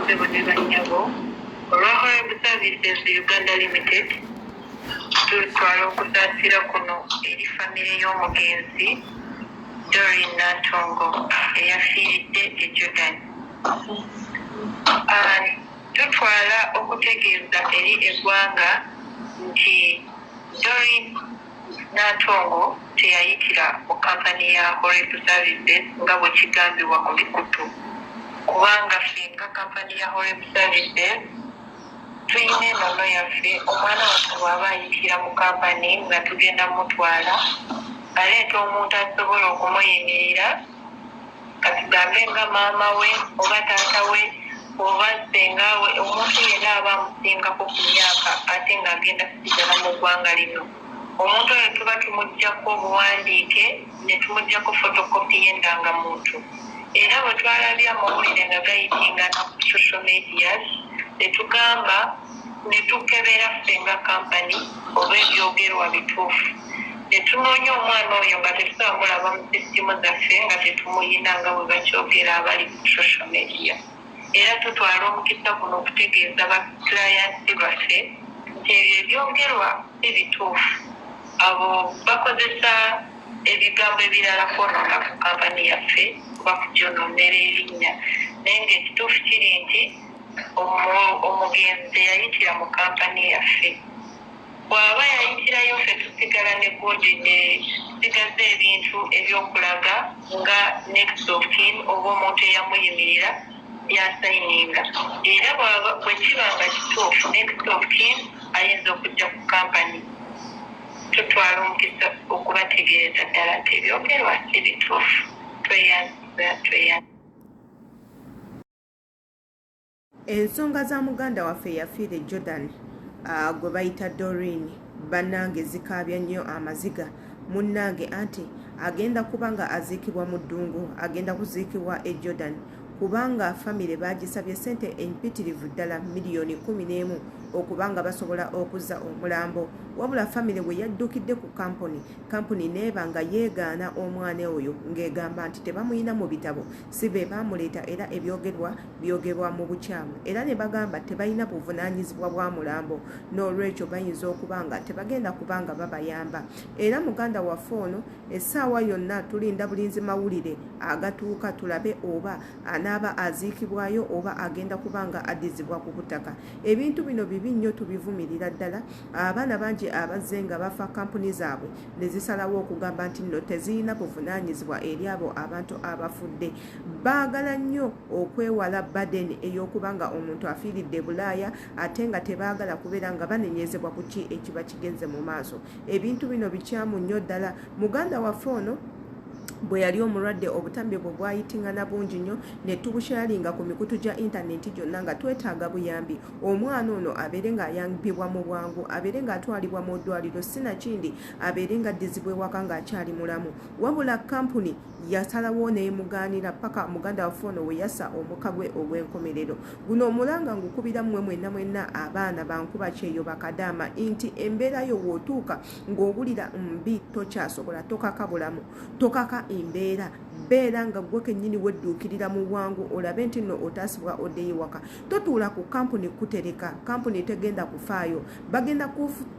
ssebo ne bannyabo olwa Horeb Services Uganda Limited tutwala okusaasira kuno eri famire y'omugenzi Doreen Natongo eyafiiridde e Jordan. Tutwala okutegeeza eri eggwanga nti Doreen Natongo teyayitira mu kampani ya Horeb Services nga bwe kigambibwa ku mikutu, kubanga ffe nga kampani ya Horeb Services tuyina ennono yaffe. Omwana waffe bw'aba ayitira mu kampani nga tugenda mutwala aleeta omuntu asobola okumuyimirira, katugambe nga maama we oba taata we oba ssenga we, omuntu yenna aba amusingako ku myaka ate ng'agenda kusigala mu ggwanga lino. Omuntu oyo tuba tumuggyako obuwandiike ne tumuggyako fotokopi y'endangamuntu. Era bwe twalabya amawulire nga gayitingana ku social medias netugamba ne tukebera ffe nga kampani oba ebyogerwa bituufu. Ne tunoonya omwana oyo nga tetutamulaba mu sisitimu zaffe nga tetumuyina nga bwe bakyogera abali ku social media. Era tutwala omukisa guno okutegeeza bakulayansi baffe nti ebyo ebyogerwa si bituufu. Abo bakozesa ebigambo ebirala kwonoona ku kampani yaffe kuba kugyonoonera erinnya, naye ng'ekituufu kiri nti omugenzi teyayitira mu kampani yaffe. Bw'aba yayitirayo ffe tusigala ne boodi ne tusigaza ebintu ebyokulaga nga next of kin oba omuntu eyamuyimirira yasayininga. Era bwe kiba nga kituufu next of kin ayinza okujja ku kampani. Tutwala omukisa okubategeereza ddala nti ebyogerwa si bituufu. Tweyanza. Ensonga za muganda waffe yafiire Jordan gwe bayita Doreen bannange zikaabya nnyo amaziga. Munnange anti agenda kuba nga aziikibwa mu Dungu, agenda kuziikibwa e Jordan kubanga famire bagisabye ssente empitirivu ddala miliyoni 11 okubanga basobola okuzza Omulambo. Wabula famire bwe yaddukidde ku kampuni neeba nga yeegaana omwana oyo ng'egamba nti tebamuyina mu bitabo, si be baamuleeta era ebyogerwa byogerwa mu bukyamu, era ne bagamba tebalina buvunaanyizibwa bwa Mulambo, n'olwekyo bayinza okuba nga tebagenda kubanga babayamba. Era muganda waffe ono essaawa yonna tulinda bulinzi mawulire agatuuka tulabe oba anaaba aziikibwayo oba agenda kubanga addizibwa ku butaka. Ebintu bino bibi nnyo, tubivumirira ddala. Abaana bangi abazze nga bafa kampuni zaabwe ne zisalawo okugamba nti nno tezirina buvunaanyizibwa eri abo abantu abafudde. Baagala nnyo okwewala badeni ey'okuba nga omuntu afiiridde Bulaaya ate nga tebaagala kubeera nga banenyezebwa ku ki ekiba kigenze mu maaso. Ebintu bino bikyamu nnyo ddala. Muganda waffe ono bwe yali omulwadde obutambi bwe bwayitingana bungi nnyo ne tubusharinga ku mikutu gya intaneti gyonna nga twetaaga buyambi. Omwana ono abeere ng'ayambibwa mu bwangu, abeere ng'atwalibwa mu ddwaliro, sinakindi abeere ng'addizibwa ewaka ng'akyali mulamu. Wabula kampuni yasalawo neemugaanira paka muganda waffe ono we yassa omuka gwe ogw'enkomerero. Guno omulanga ngukubira mmwe mwenna abaana bankuba kyeyo bakadaama nti embeera yo wootuuka ng'owulira mbi tokyasobola, tokaka bulamu, tokaka embeera. Beera nga gwe kennyini wedduukirira mu bwangu olabe nti nno otaasibwa oddeyo waka. Totuula ku kampuni kutereka, kampuni tegenda kufaayo. Bagenda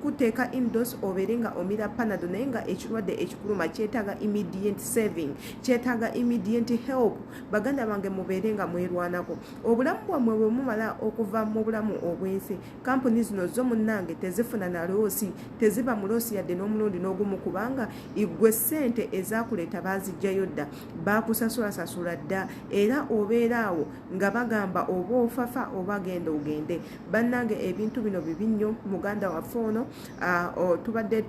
kuteeka indos obeere nga omira panado, naye nga ekirwadde ekikuluma kyetaaga immediate saving, kyetaaga immediate help. Baganda bange mubeere nga mwerwanako. Obulamu bwammwe bwe mumala okuva mu bulamu obwensi, kampuni zino zo munnange tezifuna na loosi, teziba mu loosi yadde n'omulundi n'ogumu, kubanga igwe ssente ezaakuleeta baazijjayo dda, baakusasula dda, era obeera awo nga bagamba oba ofafa oba genda ogende. Bannange ebintu bino bibi nnyo. Muganda waffe ono tubadde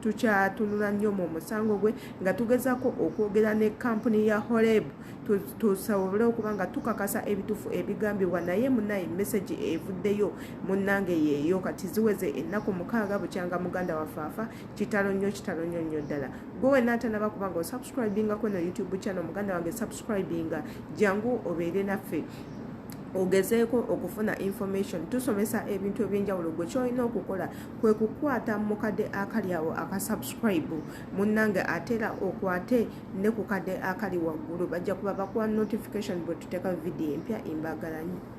tukyatunula nnyo mu musango gwe nga tugezaako okwogera ne kampuni ya Horeb tusobole okuba nga tukakasa ebituufu ebigambibwa, naye munaye message evuddeyo munnange yeeyo. Kati ziweze ennaku 6 bukyanga muganda waffe afa. Kitalo nnyo nnyo ddala. Gwe wenna atanaba kuba nga osubscribingako no YouTube channel muganda wange subscribinga, jangu obeere naffe ogezeeko okufuna information. Tusomesa ebintu ebyenjawulo. Gwe kyolina okukola kwe kukwata mu kadde akali awo akasubscribe, munnange atera okwate ne ku kadde akali waggulu. Bajja kuba bakuwa notification bwe tuteeka video empya. Imbagala nnyo.